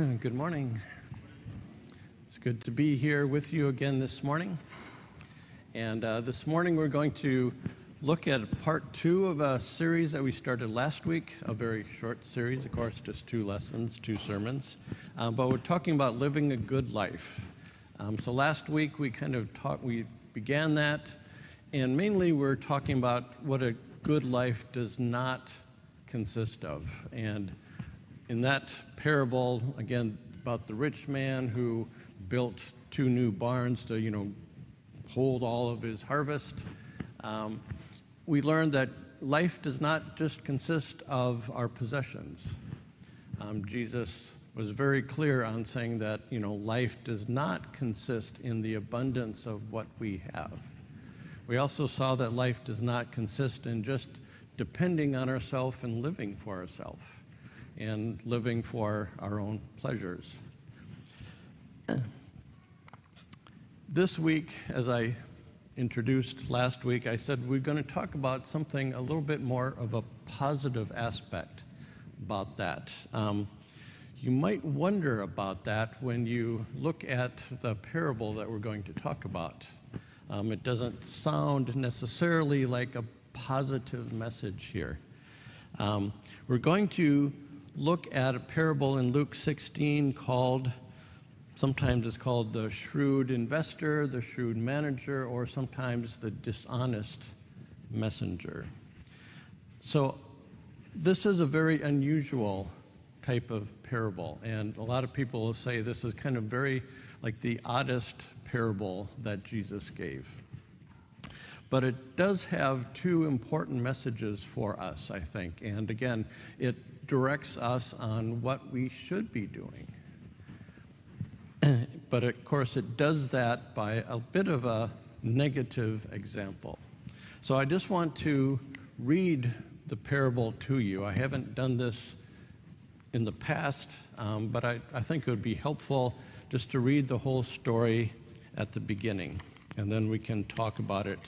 Good morning. It's good to be here with you again this morning. And this morning we're going to look at part 2 of a series that we started last week, a very short series, of course, just 2 lessons, 2 sermons. But we're talking about living a good life. So last week we we began that, and mainly we're talking about what a good life does not consist of. And in that parable, again, about the rich man who built 2 new barns to, hold all of his harvest, we learned that life does not just consist of our possessions. Jesus was very clear on saying that, life does not consist in the abundance of what we have. We also saw that life does not consist in just depending on ourselves and living for ourselves and living for our own pleasures. This week, as I introduced last week, I said we're going to talk about something a little bit more of a positive aspect about that. You might wonder about that when you look at the parable that we're going to talk about. It doesn't sound necessarily like a positive message here. We're going to look at a parable in Luke 16 sometimes it's called the shrewd investor, the shrewd manager, or sometimes the dishonest messenger. So this is a very unusual type of parable, and a lot of people will say this is kind of very like the oddest parable that Jesus gave. But it does have 2 important messages for us, I think. And again, it directs us on what we should be doing. But of course, it does that by a bit of a negative example. So I just want to read the parable to you. I haven't done this in the past, but I think it would be helpful just to read the whole story at the beginning, and then we can talk about it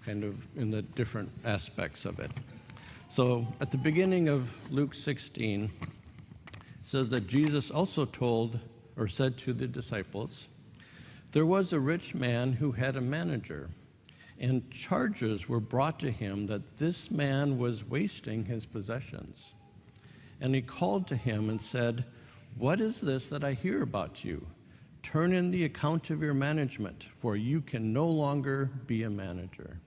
kind of in the different aspects of it. So at the beginning of Luke 16, it says that Jesus also said to the disciples, "There was a rich man who had a manager, and charges were brought to him that this man was wasting his possessions. And he called to him and said, 'What is this that I hear about you? Turn in the account of your management, for you can no longer be a manager.'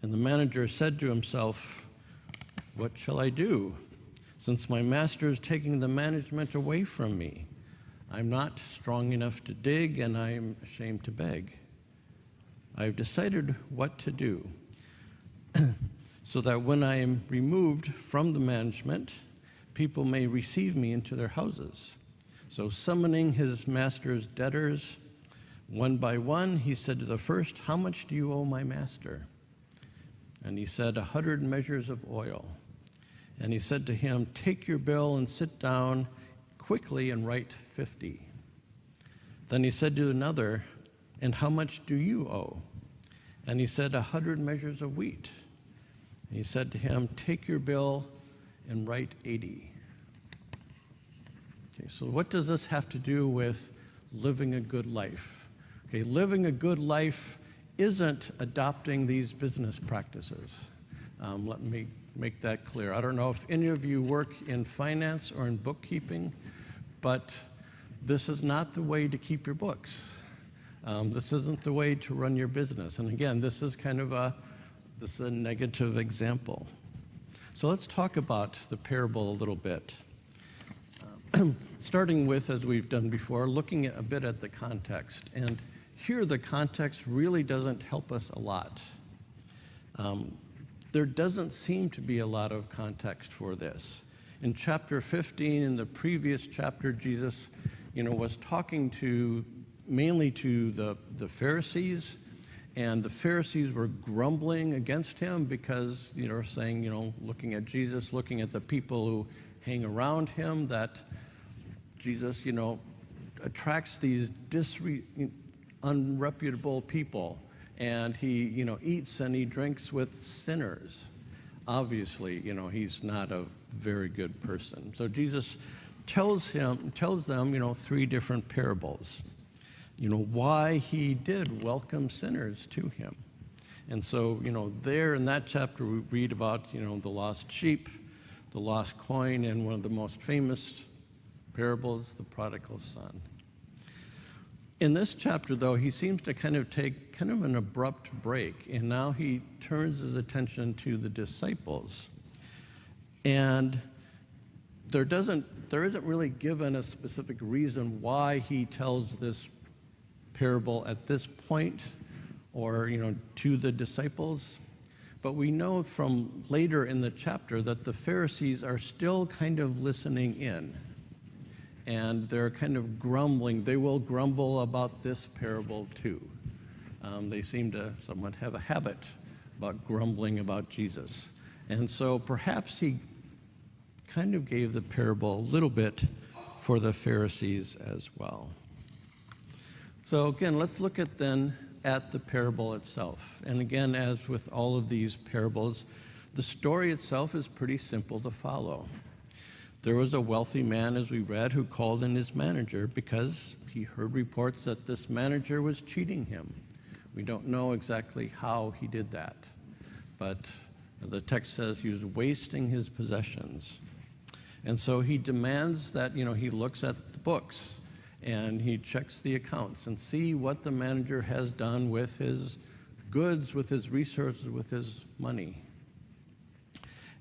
And the manager said to himself, 'What shall I do, since my master is taking the management away from me? I'm not strong enough to dig, and I am ashamed to beg. I've decided what to do, so that when I am removed from the management, people may receive me into their houses.' So summoning his master's debtors, one by one, he said to the first, 'How much do you owe my master?' And he said, 100 measures of oil. And he said to him, 'Take your bill and sit down quickly and write 50. Then he said to another, 'And how much do you owe?' And he said, 100 measures of wheat. And he said to him, 'Take your bill and write 80. Okay, so what does this have to do with living a good life? Okay, living a good life isn't adopting these business practices. Let me make that clear. I don't know if any of you work in finance or in bookkeeping, but this is not the way to keep your books. This isn't the way to run your business. And again, this is a negative example. So let's talk about the parable a little bit. Starting with, as we've done before, looking a bit at the context. And here the context really doesn't help us a lot. There doesn't seem to be a lot of context for this. In chapter 15, in the previous chapter, Jesus, was talking mainly to the Pharisees, and the Pharisees were grumbling against him because, saying, looking at Jesus, looking at the people who hang around him, that Jesus, attracts these unreputable people, and he, eats and he drinks with sinners. Obviously, he's not a very good person. So Jesus tells them, three different parables, why he did welcome sinners to him. And so, there in that chapter, we read about, the lost sheep, the lost coin, and one of the most famous parables, the prodigal son. In this chapter, though, he seems to kind of take kind of an abrupt break, and now he turns his attention to the disciples. And there isn't really given a specific reason why he tells this parable at this point, or to the disciples. But we know from later in the chapter that the Pharisees are still kind of listening in, and they're kind of grumbling. They will grumble about this parable too. They seem to somewhat have a habit about grumbling about Jesus. And so perhaps he kind of gave the parable a little bit for the Pharisees as well. So again, let's look at the parable itself. And again, as with all of these parables, the story itself is pretty simple to follow. There was a wealthy man, as we read, who called in his manager because he heard reports that this manager was cheating him. We don't know exactly how he did that, but the text says he was wasting his possessions. And so he demands that, he looks at the books and he checks the accounts and see what the manager has done with his goods, with his resources, with his money.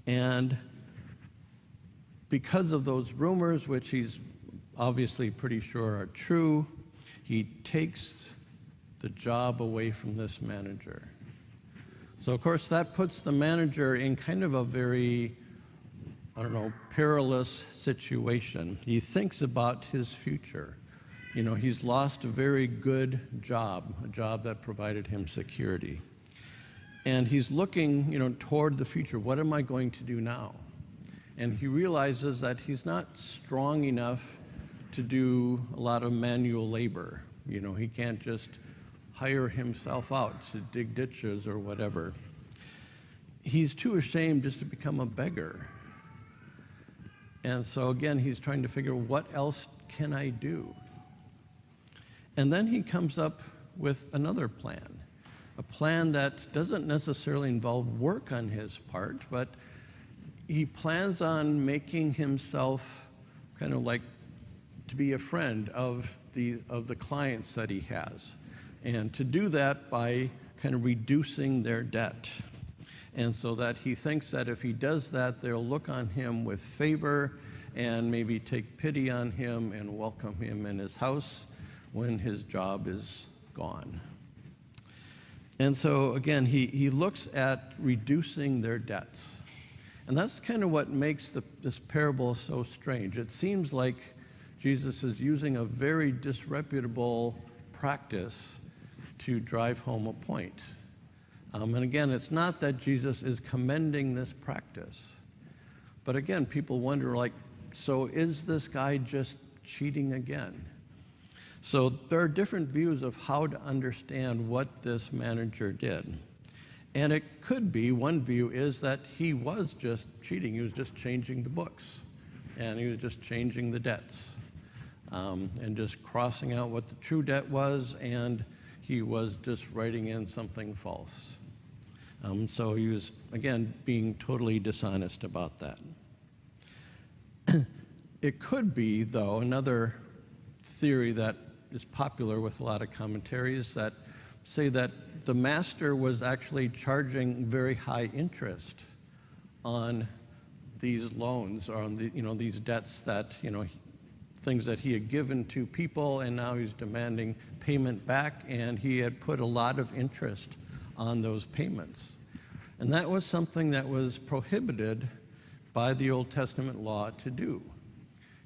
And because of those rumors, which he's obviously pretty sure are true, he takes the job away from this manager. So, of course, that puts the manager in kind of a very, perilous situation. He thinks about his future. He's lost a very good job, a job that provided him security. And he's looking, toward the future. What am I going to do now? And he realizes that he's not strong enough to do a lot of manual labor. He can't just hire himself out to dig ditches or whatever. He's too ashamed just to become a beggar. And so again, he's trying to figure, what else can I do? And then he comes up with another plan, a plan that doesn't necessarily involve work on his part, but he plans on making himself kind of like to be a friend of the clients that he has, and to do that by kind of reducing their debt. And so that he thinks that if he does that, they'll look on him with favor and maybe take pity on him and welcome him in his house when his job is gone. And so again, he looks at reducing their debts. And that's kind of what makes this parable so strange. It seems like Jesus is using a very disreputable practice to drive home a point. And again, it's not that Jesus is commending this practice. But again, people wonder, so is this guy just cheating again? So there are different views of how to understand what this manager did. And it could be, one view is that he was just cheating. He was just changing the books. And he was just changing the debts. And just crossing out what the true debt was, and he was just writing in something false. So he was, again, being totally dishonest about that. It could be, though, another theory that is popular with a lot of commentaries that say that the master was actually charging very high interest on these loans, or on these debts that, things that he had given to people, and now he's demanding payment back, and he had put a lot of interest on those payments. And that was something that was prohibited by the Old Testament law to do.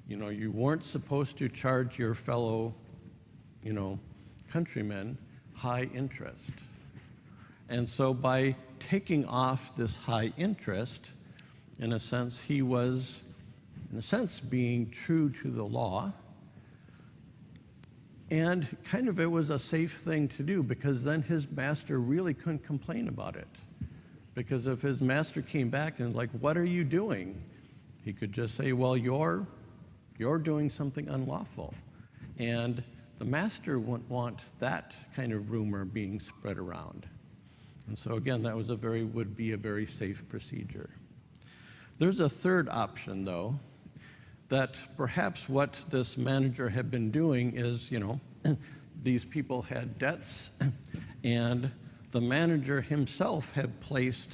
You weren't supposed to charge your fellow, countrymen high interest. And so by taking off this high interest, in a sense, he was, being true to the law. And kind of it was a safe thing to do, because then his master really couldn't complain about it. Because if his master came back and what are you doing? He could just say, well, you're You're doing something unlawful. And the master wouldn't want that kind of rumor being spread around. And so again, that would be a very safe procedure. There's a third option, though, that perhaps what this manager had been doing is, these people had debts, and the manager himself had placed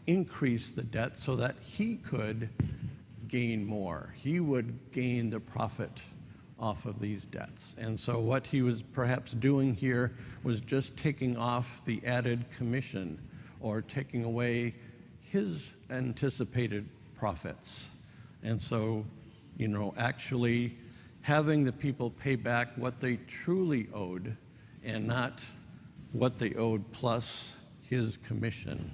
increased the debt so that he could gain more. He would gain the profit off of these debts. And so what he was perhaps doing here was just taking off the added commission or taking away his anticipated profits. And so, actually having the people pay back what they truly owed and not what they owed plus his commission.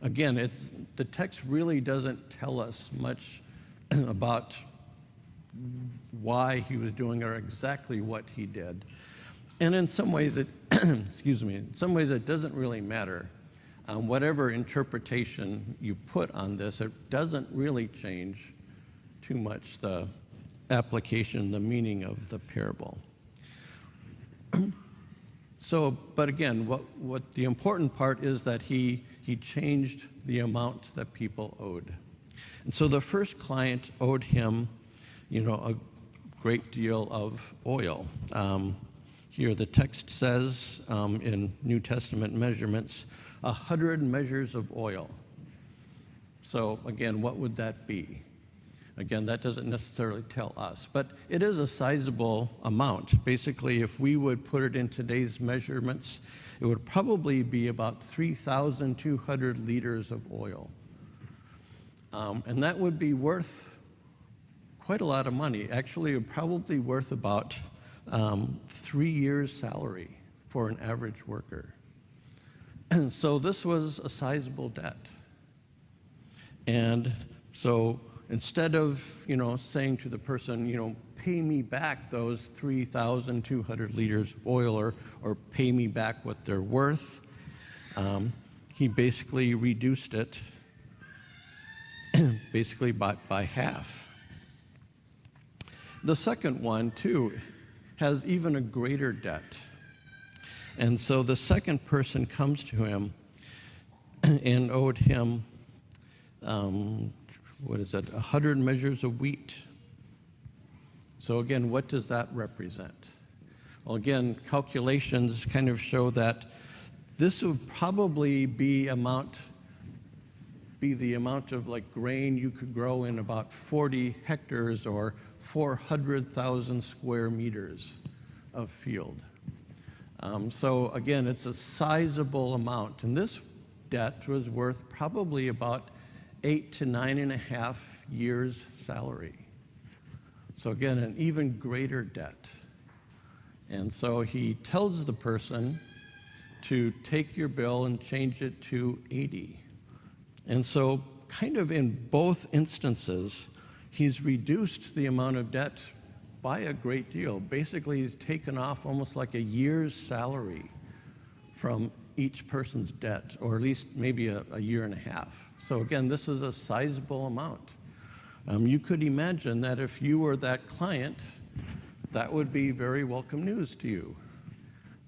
Again, the text really doesn't tell us much about why he was doing or exactly what he did. And in some ways it doesn't really matter. Whatever interpretation you put on this, it doesn't really change too much the application, the meaning of the parable. But again, what the important part is that he changed the amount that people owed. And so the first client owed him, a great deal of oil. Here the text says in New Testament measurements, 100 measures of oil. So again, what would that be? Again, that doesn't necessarily tell us, but it is a sizable amount. Basically, if we would put it in today's measurements, it would probably be about 3,200 liters of oil. And that would be worth quite a lot of money. Actually, it would probably worth about 3 years' salary for an average worker. And so this was a sizable debt. And so instead of, saying to the person, pay me back those 3,200 liters of oil or pay me back what they're worth, he basically reduced it basically by half. The second one, too, has even a greater debt. And so the second person comes to him and owed him, 100 measures of wheat. So again, what does that represent? Well, again, calculations kind of show that this would probably be the amount of grain you could grow in about 40 hectares or 400,000 square meters of field. So again, it's a sizable amount, and this debt was worth probably about 8 to 9.5 years' salary. So again, an even greater debt. And so he tells the person to take your bill and change it to 80. And so kind of in both instances, he's reduced the amount of debt by a great deal. Basically, he's taken off almost like a year's salary from each person's debt, or at least maybe a year and a half. So again, this is a sizable amount. You could imagine that if you were that client, that would be very welcome news to you,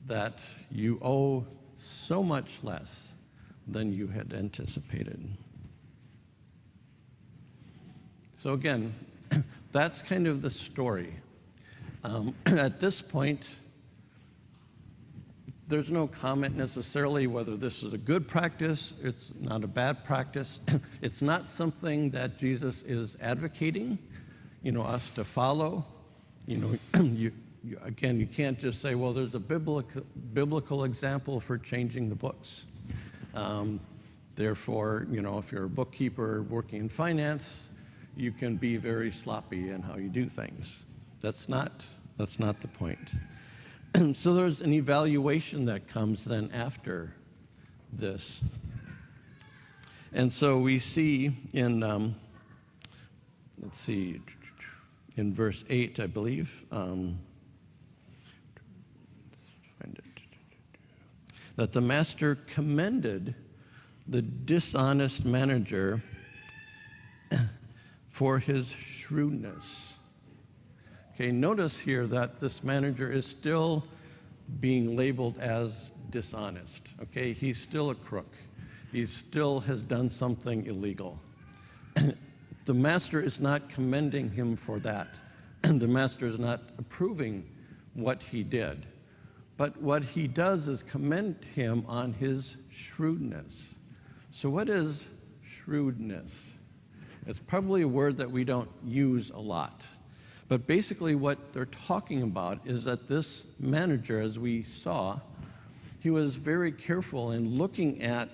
that you owe so much less than you had anticipated. So again, that's kind of the story. At this point, there's no comment necessarily whether this is a good practice, it's not a bad practice. It's not something that Jesus is advocating, us to follow. Again, you can't just say, well, there's a biblical example for changing the books. Therefore, if you're a bookkeeper working in finance, you can be very sloppy in how you do things. That's not the point. So there's an evaluation that comes then after this. And so we see in, in verse 8, I believe, that the master commended the dishonest manager for his shrewdness. Okay, notice here that this manager is still being labeled as dishonest. Okay, he's still a crook. He still has done something illegal. The master is not commending him for that. The master is not approving what he did. But what he does is commend him on his shrewdness. So what is shrewdness? It's probably a word that we don't use a lot. But basically what they're talking about is that this manager, as we saw, he was very careful in looking at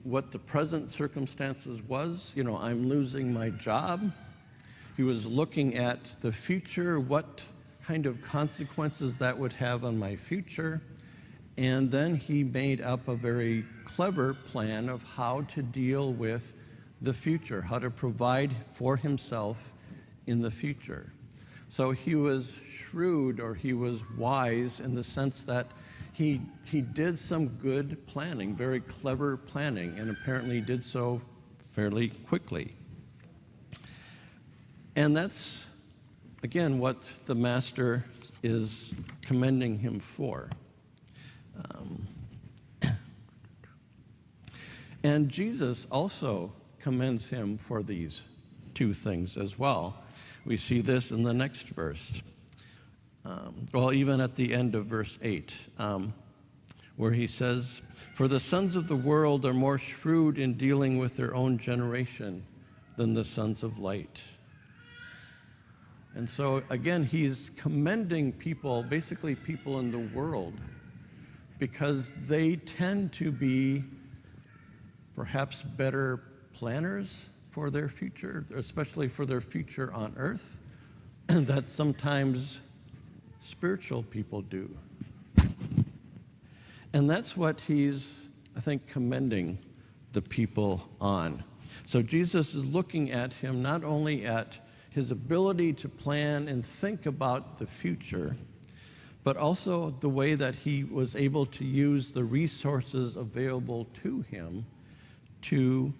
what the present circumstances was. You know, I'm losing my job. He was looking at the future, what kind of consequences that would have on my future. And then he made up a very clever plan of how to deal with the future, how to provide for himself in the future. So he was shrewd, or he was wise, in the sense that he did some good planning, very clever planning, and apparently did so fairly quickly. And that's, again, what the master is commending him for. And Jesus also commends him for these two things as well. We see this in the next verse. Even at the end of verse 8, where he says, "For the sons of the world are more shrewd in dealing with their own generation than the sons of light." And so, again, he's commending people, basically people in the world, because they tend to be perhaps better planners for their future, especially for their future on earth, that sometimes spiritual people do. And that's what he's, I think, commending the people on. So Jesus is looking at him not only at his ability to plan and think about the future, but also the way that he was able to use the resources available to him to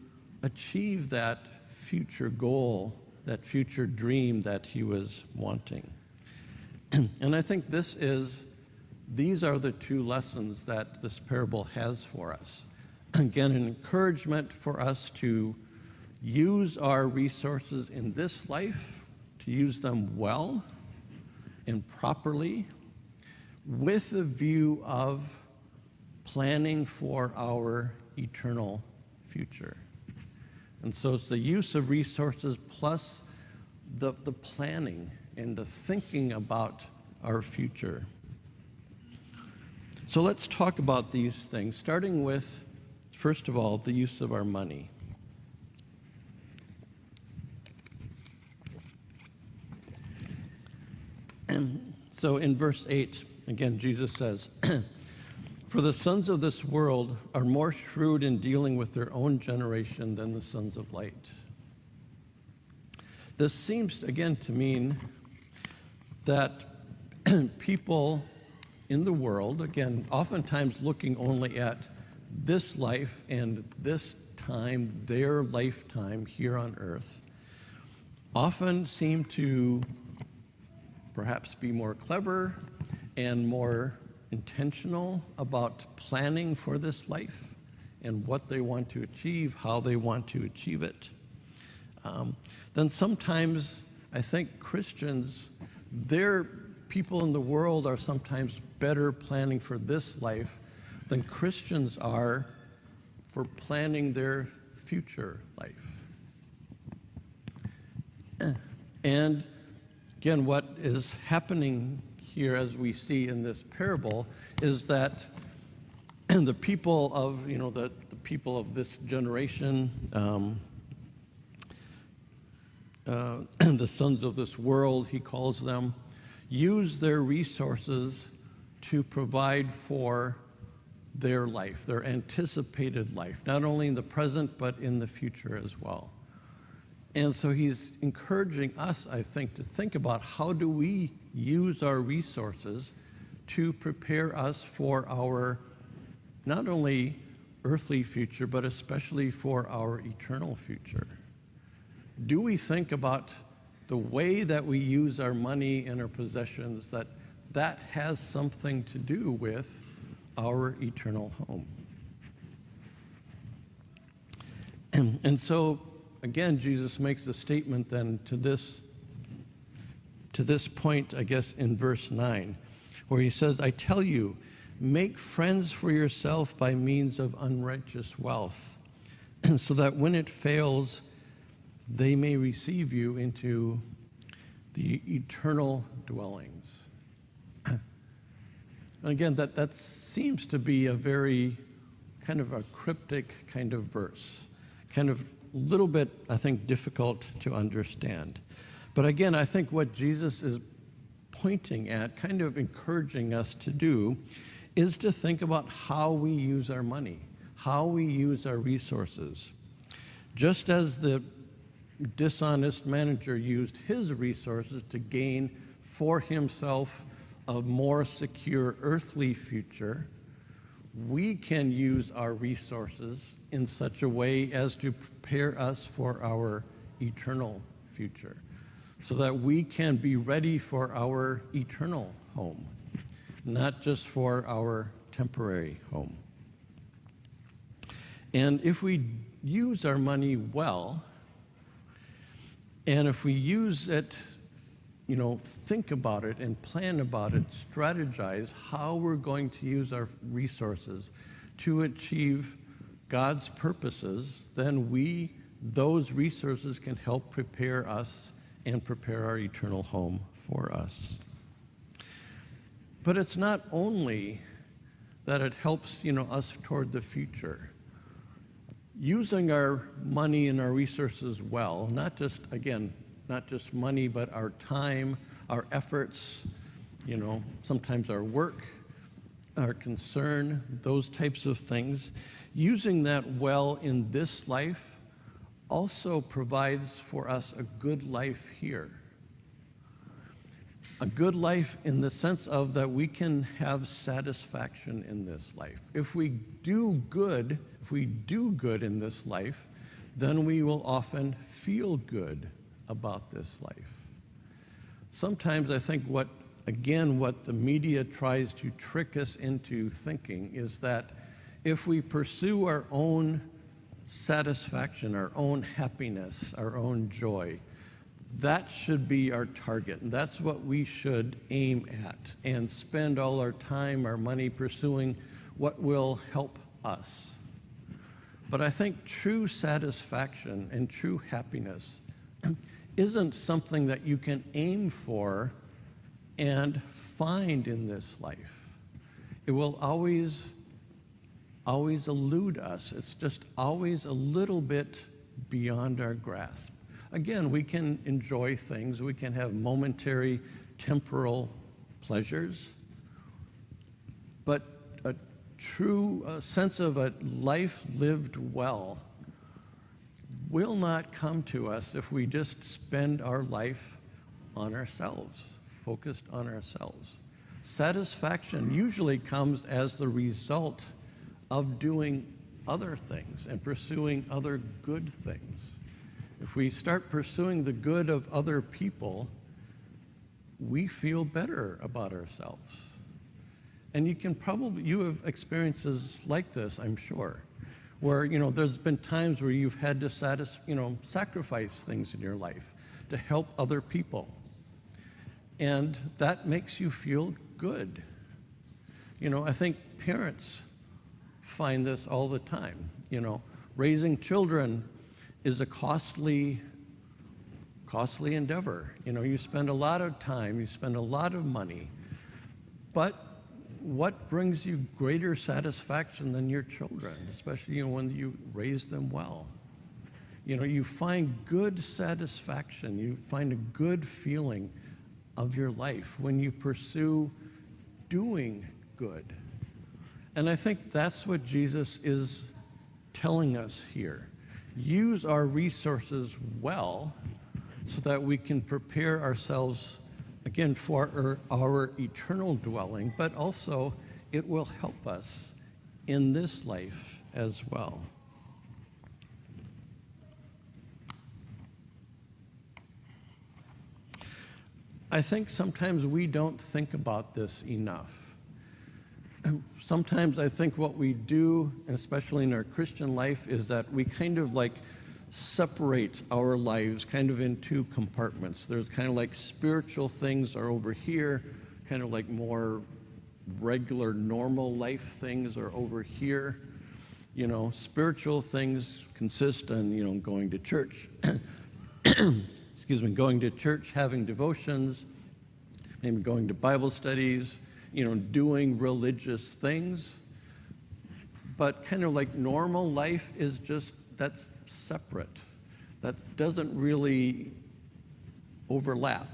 achieve that future goal, that future dream that he was wanting. And I think these are the two lessons that this parable has for us. Again, an encouragement for us to use our resources in this life, to use them well and properly, with the view of planning for our eternal future. And so it's the use of resources plus the planning and the thinking about our future. So let's talk about these things, starting with, first of all, the use of our money. And so in verse 8, again, Jesus says, "For the sons of this world are more shrewd in dealing with their own generation than the sons of light." This seems, again, to mean that people in the world, again, oftentimes looking only at this life and this time, their lifetime here on earth, often seem to perhaps be more clever and more intentional about planning for this life and what they want to achieve, how they want to achieve it. Then sometimes I think Christians, their people in the world are sometimes better planning for this life than Christians are for planning their future life. And again, what is happening here, as we see in this parable, is that the people of, the people of this generation, the sons of this world, he calls them, use their resources to provide for their life, their anticipated life, not only in the present, but in the future as well. And so he's encouraging us, I think, to think about how do we use our resources to prepare us for our not only earthly future, but especially for our eternal future. Do we think about the way that we use our money and our possessions, that has something to do with our eternal home? And so, again, Jesus makes a statement then to this point, I guess, in verse 9, where he says, I tell you, make friends for yourself by means of unrighteous wealth, so that when it fails, they may receive you into the eternal dwellings. And again, that seems to be a very kind of a cryptic kind of verse, kind of a little bit, I think, difficult to understand. But again, I think what Jesus is pointing at, kind of encouraging us to do, is to think about how we use our money, how we use our resources. Just as the dishonest manager used his resources to gain for himself a more secure earthly future, we can use our resources in such a way as to prepare us for our eternal future, so that we can be ready for our eternal home, not just for our temporary home. And if we use our money well, and if we use it, think about it and plan about it, strategize how we're going to use our resources to achieve God's purposes, then those resources can help prepare us and prepare our eternal home for us. But it's not only that it helps, us toward the future. Using our money and our resources well, not just money, but our time, our efforts, sometimes our work, our concern, those types of things. Using that well in this life also provides for us a good life here. A good life in the sense of that we can have satisfaction in this life. If we do good in this life, then we will often feel good about this life. Sometimes I think what the media tries to trick us into thinking is that if we pursue our own satisfaction, our own happiness, our own joy, that should be our target, and that's what we should aim at and spend all our time, our money pursuing what will help us. But I think true satisfaction and true happiness isn't something that you can aim for and find in this life. It will always elude us. It's just always a little bit beyond our grasp. Again, we can enjoy things, we can have momentary temporal pleasures, but a true sense of a life lived well will not come to us if we just spend our life on ourselves, focused on ourselves. Satisfaction usually comes as the result of doing other things and pursuing other good things. If we start pursuing the good of other people, we feel better about ourselves. And you have experiences like this, I'm sure, where, there's been times where you've had to sacrifice things in your life to help other people. And that makes you feel good. I think parents find this all the time. Raising children is a costly endeavor. You spend a lot of time, you spend a lot of money, but what brings you greater satisfaction than your children, especially when you raise them well? You find good satisfaction, you find a good feeling of your life when you pursue doing good. And I think that's what Jesus is telling us here. Use our resources well so that we can prepare ourselves, again, for our eternal dwelling, but also it will help us in this life as well. I think sometimes we don't think about this enough. Sometimes I think what we do, and especially in our Christian life, is that we kind of like separate our lives kind of into compartments. There's kind of like spiritual things are over here, kind of like more regular, normal life things are over here. You know, spiritual things consist in, you know, going to church, going to church, having devotions, maybe going to Bible studies, you know, doing religious things. But kind of like normal life is just, that's separate. That doesn't really overlap.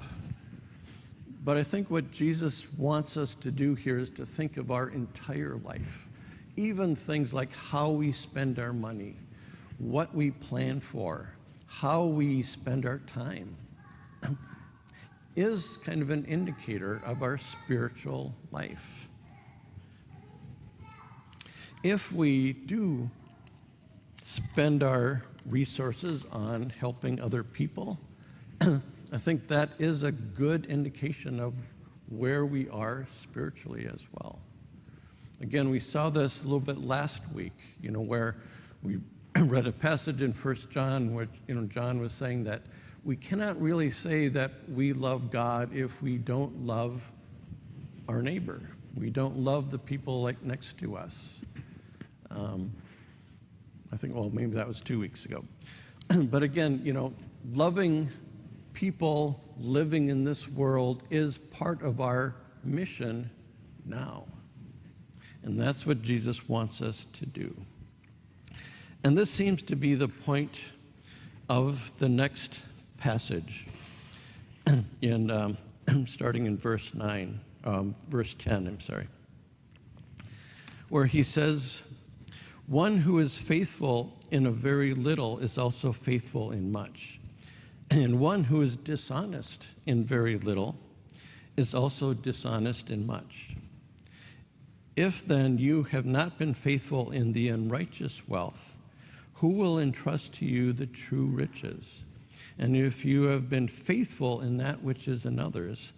But I think what Jesus wants us to do here is to think of our entire life. Even things like how we spend our money, what we plan for, how we spend our time, is kind of an indicator of our spiritual life. If we do spend our resources on helping other people, I think that is a good indication of where we are spiritually as well. Again, we saw this a little bit last week, you know, where we read a passage in 1 John, which, you know, John was saying that we cannot really say that we love God if we don't love our neighbor. We don't love the people like next to us. I think, well, maybe that was 2 weeks ago. But again, you know, loving people living in this world is part of our mission now. And that's what Jesus wants us to do. And this seems to be the point of the next passage, starting in verse 10, where he says, "One who is faithful in a very little is also faithful in much. And one who is dishonest in very little is also dishonest in much. If then you have not been faithful in the unrighteous wealth, who will entrust to you the true riches? And if you have been faithful in that which is another's,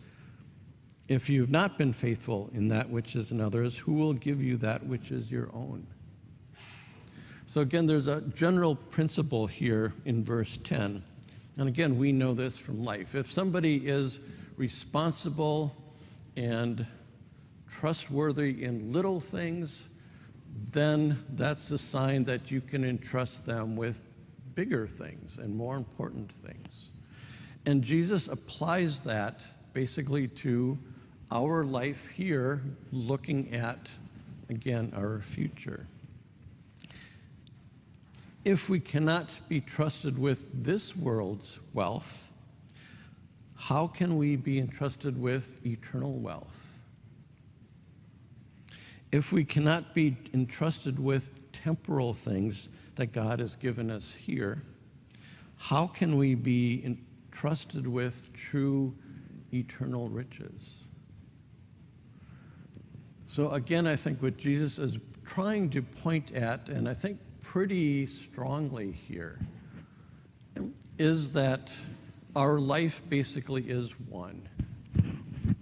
if you have not been faithful in that which is another's, who will give you that which is your own?" So again, there's a general principle here in verse 10. And again, we know this from life. If somebody is responsible and trustworthy in little things, then that's a sign that you can entrust them with bigger things and more important things. And Jesus applies that basically to our life here, looking at, again, our future. If we cannot be trusted with this world's wealth, how can we be entrusted with eternal wealth? If we cannot be entrusted with temporal things that God has given us here, how can we be entrusted with true eternal riches? So again, I think what Jesus is trying to point at, and I think pretty strongly here, is that our life basically is one.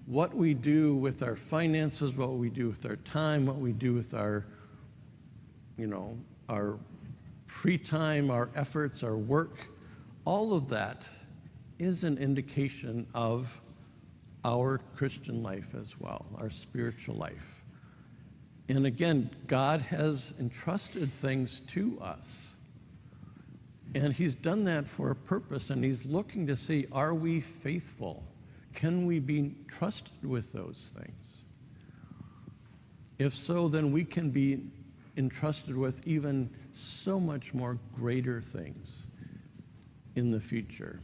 What we do with our finances, what we do with our time, what we do with our, you know, our free time, our efforts, our work, all of that is an indication of our Christian life as well, our spiritual life. And again, God has entrusted things to us. And he's done that for a purpose, and he's looking to see, are we faithful? Can we be trusted with those things? If so, then we can be entrusted with even so much more greater things in the future.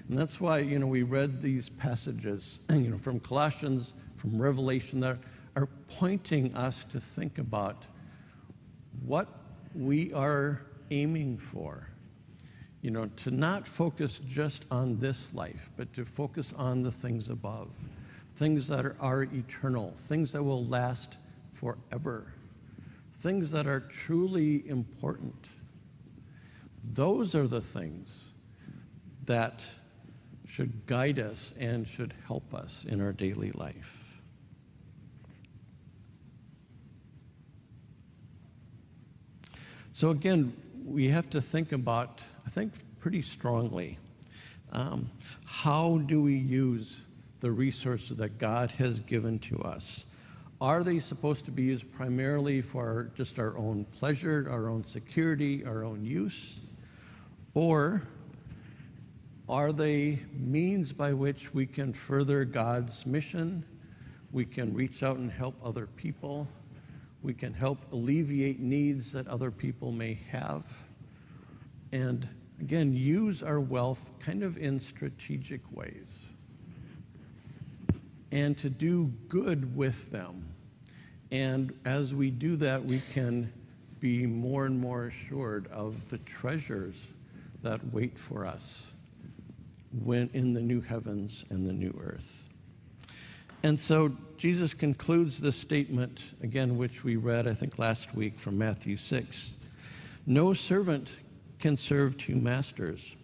And that's why, you know, we read these passages, you know, from Colossians, from Revelation, that are pointing us to think about what we are aiming for. You know, to not focus just on this life, but to focus on the things above, things that are eternal, things that will last forever, things that are truly important. Those are the things that should guide us and should help us in our daily life. So again, we have to think about, I think, pretty strongly, how do we use the resources that God has given to us? Are they supposed to be used primarily for just our own pleasure, our own security, our own use? Or are they means by which we can further God's mission? We can reach out and help other people. We can help alleviate needs that other people may have. And again, use our wealth kind of in strategic ways. And to do good with them. And as we do that, we can be more and more assured of the treasures that wait for us when in the new heavens and the new earth. And so Jesus concludes this statement, again, which we read, I think, last week from Matthew 6. No servant can serve two masters,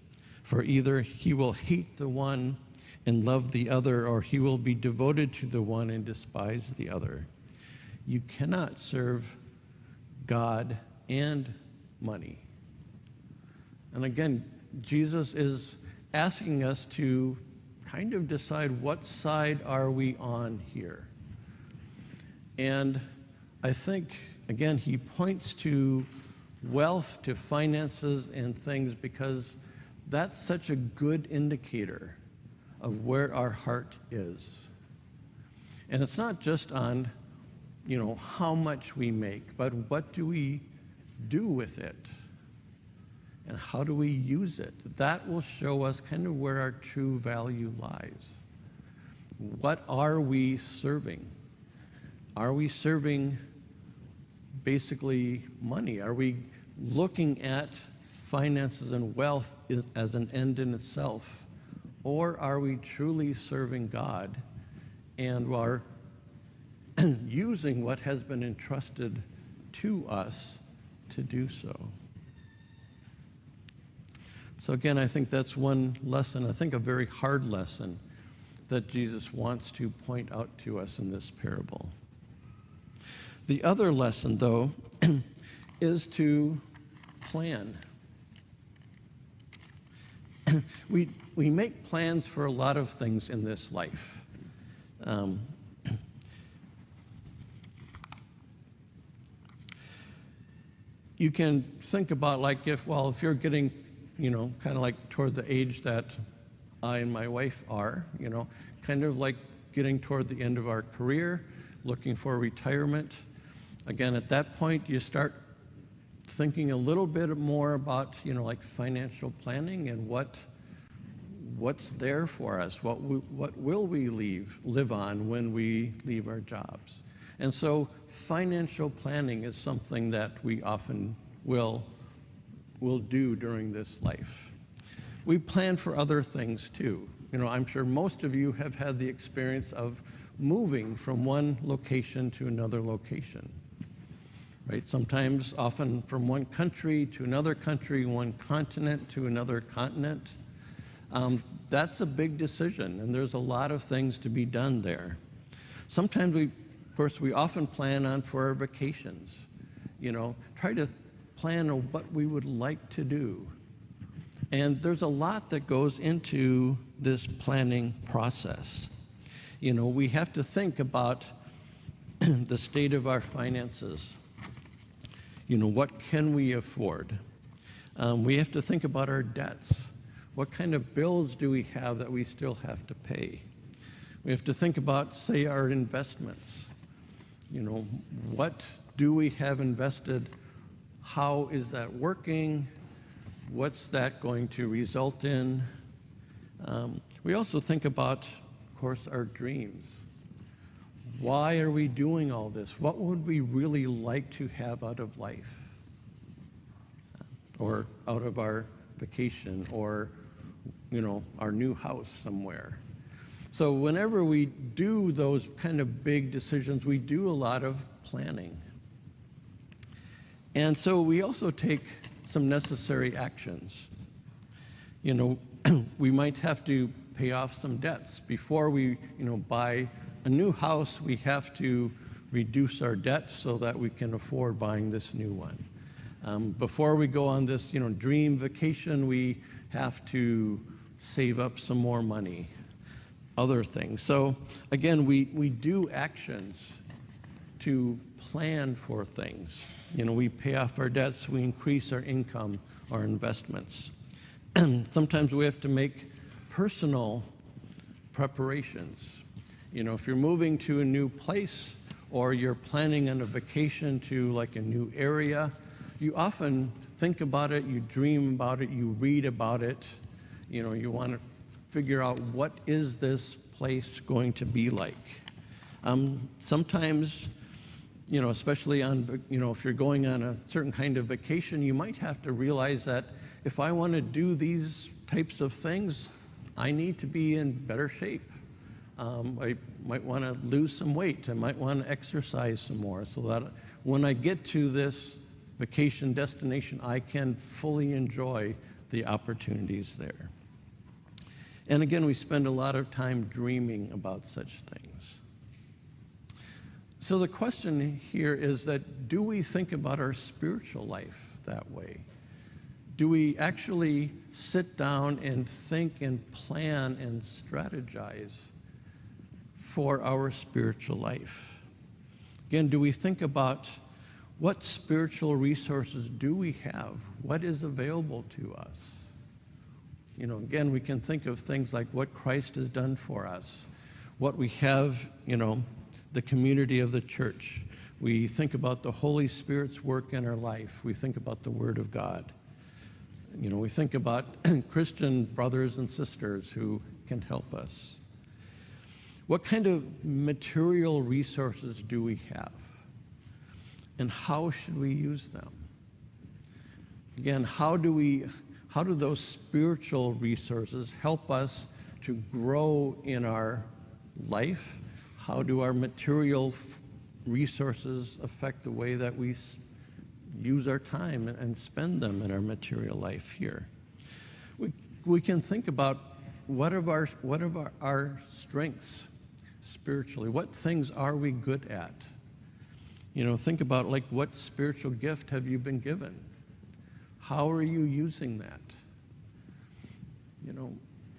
for either he will hate the one and love the other, or he will be devoted to the one and despise the other. You cannot serve God and money. And again, Jesus is asking us to kind of decide what side are we on here. And I think, again, he points to wealth, to finances and things, because that's such a good indicator of where our heart is. And it's not just on, how much we make, but what do we do with it? And how do we use it? That will show us kind of where our true value lies. What are we serving? Are we serving basically money? Are we looking at finances and wealth as an end in itself? Or are we truly serving God and are using what has been entrusted to us to do so? So again, I think that's one lesson, I think a very hard lesson that Jesus wants to point out to us in this parable. The other lesson, though, is to plan. We make plans for a lot of things in this life. You can think about if you're getting kind of like toward the age that I and my wife are, kind of like getting toward the end of our career, looking for retirement. Again, at that point, you start thinking a little bit more about, like financial planning and what's there for us, what will we live on when we leave our jobs. And so financial planning is something that we often will do during this life. We plan for other things too. I'm sure most of you have had the experience of moving from one location to another location, right? Sometimes, often from one country to another country, one continent to another continent. That's a big decision, and there's a lot of things to be done there. Sometimes we often plan for our vacations, try to plan on what we would like to do. And there's a lot that goes into this planning process. We have to think about the state of our finances. What can we afford? We have to think about our debts. What kind of bills do we have that we still have to pay? We have to think about, say, our investments. What do we have invested? How is that working? What's that going to result in? We also think about, of course, our dreams. Why are we doing all this? What would we really like to have out of life? Or out of our vacation, or, our new house somewhere. So whenever we do those kind of big decisions, we do a lot of planning. And so we also take some necessary actions. You know, we might have to pay off some debts. Before we, buy a new house, we have to reduce our debt so that we can afford buying this new one. Before we go on this, dream vacation, we have to save up some more money, other things. So again, we do actions to plan for things. We pay off our debts, we increase our income, our investments. Sometimes we have to make personal preparations. If you're moving to a new place or you're planning on a vacation to like a new area, you often think about it, you dream about it, you read about it. You want to figure out, what is this place going to be like? Sometimes, especially on, if you're going on a certain kind of vacation, you might have to realize that if I want to do these types of things, I need to be in better shape. I might want to lose some weight. I might want to exercise some more so that when I get to this vacation destination, I can fully enjoy the opportunities there. And again, we spend a lot of time dreaming about such things. So the question here is that, do we think about our spiritual life that way? Do we actually sit down and think and plan and strategize for our spiritual life? Again, do we think about what spiritual resources do we have? What is available to us? Again, we can think of things like what Christ has done for us, what we have, the community of the church. We think about the Holy Spirit's work in our life. We think about the Word of God. We think about Christian brothers and sisters who can help us. What kind of material resources do we have? And how should we use them? Again, how do those spiritual resources help us to grow in our life? How do our material resources affect the way that we use our time and spend them in our material life here? We can think about what are our strengths spiritually? What things are we good at? Think about, like, what spiritual gift have you been given? How are you using that?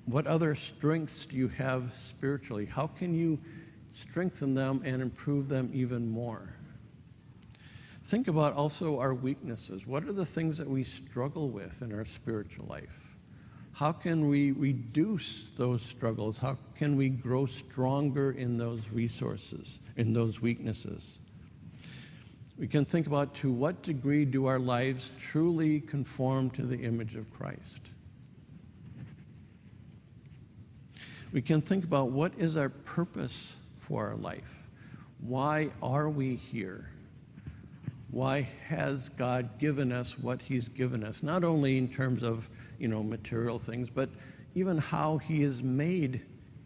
What other strengths do you have spiritually? How can you strengthen them and improve them even more? Think about also our weaknesses. What are the things that we struggle with in our spiritual life? How can we reduce those struggles? How can we grow stronger in those resources, in those weaknesses? We can think about, to what degree do our lives truly conform to the image of Christ? We can think about, what is our purpose for our life? Why are we here? Why has God given us what He's given us? Not only in terms of, material things, but even how He has made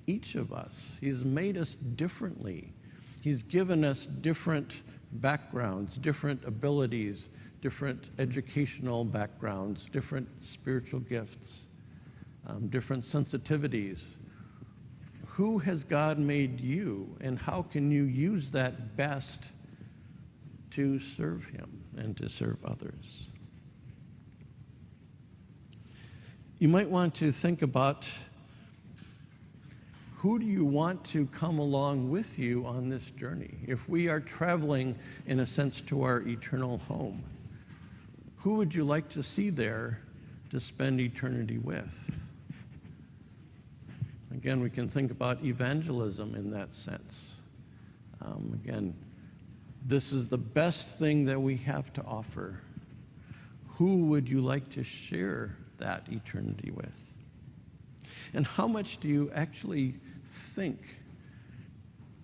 each of us. He's made us differently. He's given us different backgrounds, different abilities, different educational backgrounds, different spiritual gifts, different sensitivities. Who has God made you, and how can you use that best to serve Him and to serve others? You might want to think about, who do you want to come along with you on this journey? If we are traveling, in a sense, to our eternal home, who would you like to see there to spend eternity with? Again, we can think about evangelism in that sense. Again, this is the best thing that we have to offer. Who would you like to share that eternity with? And how much do you actually think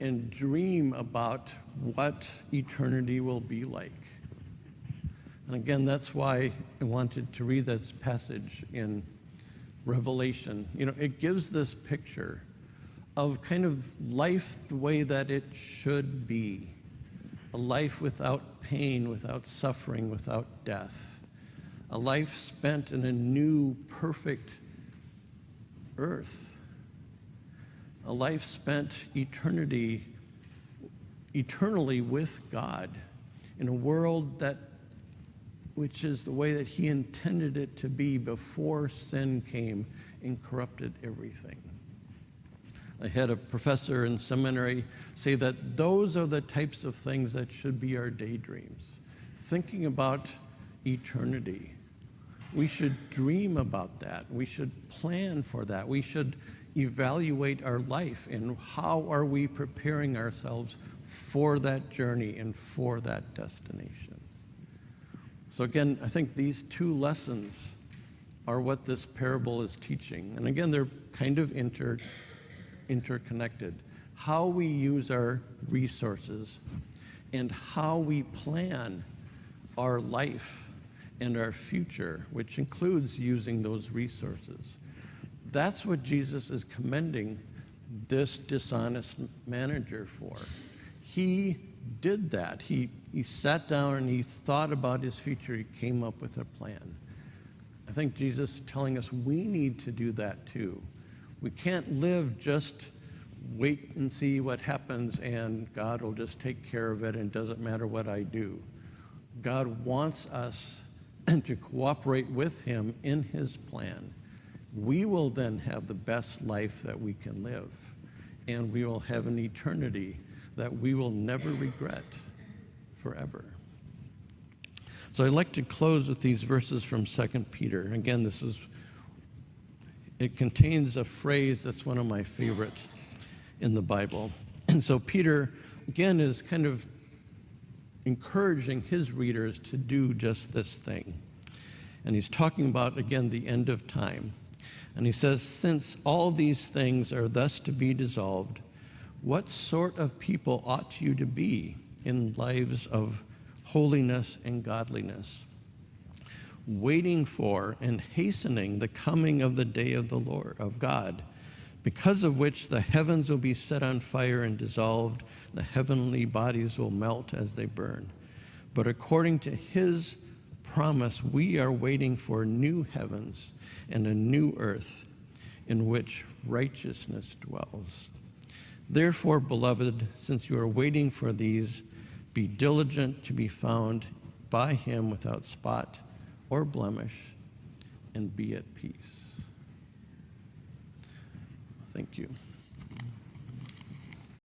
and dream about what eternity will be like? And again, that's why I wanted to read this passage in Revelation. It gives this picture of kind of life the way that it should be. A life without pain, without suffering, without death. A life spent in a new, perfect earth, a life spent eternally with God in a world which is the way that he intended it to be before sin came and corrupted everything. I had a professor in seminary say that those are the types of things that should be our daydreams. Thinking about eternity. We should dream about that. We should plan for that. We should evaluate our life and how are we preparing ourselves for that journey and for that destination. So again, I think these two lessons are what this parable is teaching. And again, they're kind of interconnected. How we use our resources and how we plan our life and our future, which includes using those resources. That's what Jesus is commending this dishonest manager for. He did that. He sat down and he thought about his future. He came up with a plan. I think Jesus is telling us we need to do that too. We can't live just wait and see what happens and God will just take care of it and it doesn't matter what I do. God wants us to cooperate with him in his plan. We will then have the best life that we can live, and we will have an eternity that we will never regret forever. So I'd like to close with these verses from 2 Peter. Again, it contains a phrase that's one of my favorites in the Bible. And so Peter, again, is kind of encouraging his readers to do just this thing. And he's talking about, again, the end of time. And he says, since all these things are thus to be dissolved, what sort of people ought you to be in lives of holiness and godliness, waiting for and hastening the coming of the day of the Lord, of God, because of which the heavens will be set on fire and dissolved, the heavenly bodies will melt as they burn. But according to his promise, we are waiting for new heavens and a new earth in which righteousness dwells. Therefore, beloved, since you are waiting for these, be diligent to be found by him without spot or blemish, and be at peace. Thank you.